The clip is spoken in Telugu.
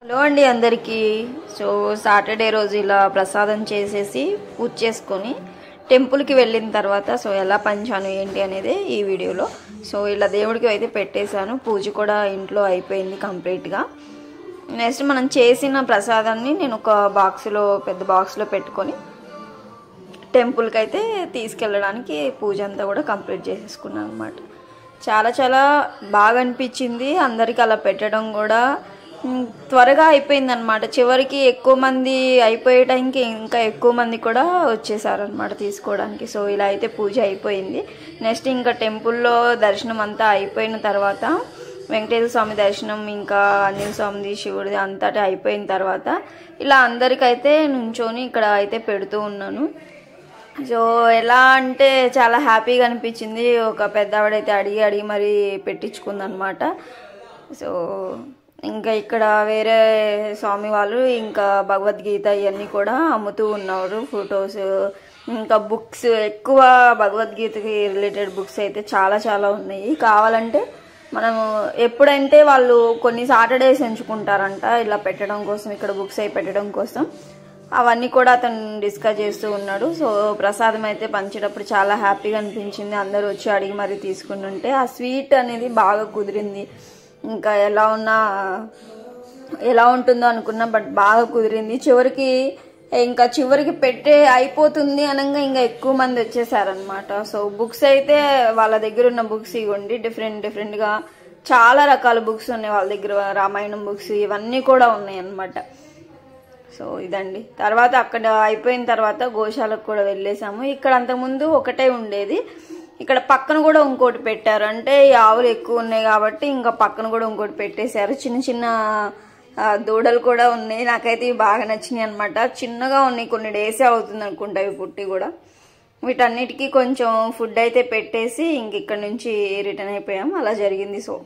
హలో అండి అందరికీ. సో సాటర్డే రోజు ఇలా ప్రసాదం చేసేసి పూజ చేసుకొని టెంపుల్కి వెళ్ళిన తర్వాత సో ఎలా పంచాను ఏంటి అనేది ఈ వీడియోలో. సో ఇలా దేవుడికి అయితే పెట్టేశాను. పూజ కూడా ఇంట్లో అయిపోయింది కంప్లీట్గా. నెక్స్ట్ మనం చేసిన ప్రసాదాన్ని నేను ఒక బాక్స్లో పెద్ద బాక్స్లో పెట్టుకొని టెంపుల్కి అయితే తీసుకెళ్ళడానికి పూజ అంతా కూడా కంప్లీట్ చేసేసుకున్నాను అనమాట. చాలా చాలా బాగా అనిపించింది. అందరికీ అలా పెట్టడం కూడా త్వరగా అయిపోయిందనమాట. చివరికి ఎక్కువ మంది అయిపోయే టైంకి ఇంకా ఎక్కువ మంది కూడా వచ్చేసారనమాట తీసుకోవడానికి. సో ఇలా అయితే పూజ అయిపోయింది. నెక్స్ట్ ఇంకా టెంపుల్లో దర్శనం అంతా అయిపోయిన తర్వాత వెంకటేశ్వర స్వామి దర్శనం, ఇంకా ఆంజనేయ స్వామిది, శివుడిది అంతటా అయిపోయిన తర్వాత ఇలా అందరికైతే నుంచొని ఇక్కడ అయితే పెడుతూ ఉన్నాను. సో ఎలా అంటే చాలా హ్యాపీగా అనిపించింది. ఒక పెద్దవాడైతే అడిగి మరీ పెట్టించుకుందనమాట. సో ఇంకా ఇక్కడ వేరే స్వామి వాళ్ళు ఇంకా భగవద్గీత ఇవన్నీ కూడా అమ్ముతూ ఉన్నారు. ఫొటోస్, ఇంకా బుక్స్, ఎక్కువ భగవద్గీతకి రిలేటెడ్ బుక్స్ అయితే చాలా చాలా ఉన్నాయి. కావాలంటే మనము ఎప్పుడంటే వాళ్ళు కొన్ని సాటర్డేస్ ఎంచుకుంటారంట ఇలా పెట్టడం కోసం, ఇక్కడ బుక్స్ అయి పెట్టడం కోసం. అవన్నీ కూడా అతను డిస్కస్ చేస్తూ ఉన్నాడు. సో ప్రసాదం అయితే పంచేటప్పుడు చాలా హ్యాపీగా అనిపించింది. అందరూ వచ్చి అడిగి మరీ తీసుకుని ఉంటే ఆ స్వీట్ అనేది బాగా కుదిరింది. ఇంకా ఎలా ఉంటుందో అనుకున్నా, బట్ బాగా కుదిరింది. చివరికి పెట్టే అయిపోతుంది అనగా ఇంకా ఎక్కువ మంది వచ్చేసారనమాట. సో బుక్స్ అయితే వాళ్ళ దగ్గర ఉన్న బుక్స్ ఇవ్వండి, డిఫరెంట్గా చాలా రకాల బుక్స్ ఉన్నాయి వాళ్ళ దగ్గర. రామాయణం బుక్స్ ఇవన్నీ కూడా ఉన్నాయి అన్నమాట. సో ఇదండి. తర్వాత అక్కడ అయిపోయిన తర్వాత గోశాలకు కూడా వెళ్ళేసాము. ఇక్కడ అంతకుముందు ఒకటే ఉండేది, ఇక్కడ పక్కన కూడా ఇంకోటి పెట్టారు. అంటే ఈ ఆవులు ఎక్కువ ఉన్నాయి కాబట్టి ఇంకా పక్కన కూడా ఇంకోటి పెట్టేశారు. చిన్న చిన్న దూడలు కూడా ఉన్నాయి. నాకైతే ఇవి బాగా నచ్చినాయి అనమాట. చిన్నగా ఉన్నాయి, కొన్ని డేసే అవుతుంది అనుకుంటా ఇవి పుట్టి కూడా. వీటన్నిటికీ కొంచెం ఫుడ్ అయితే పెట్టేసి ఇంక ఇక్కడ నుంచి రిటర్న్ అయిపోయాం. అలా జరిగింది. సో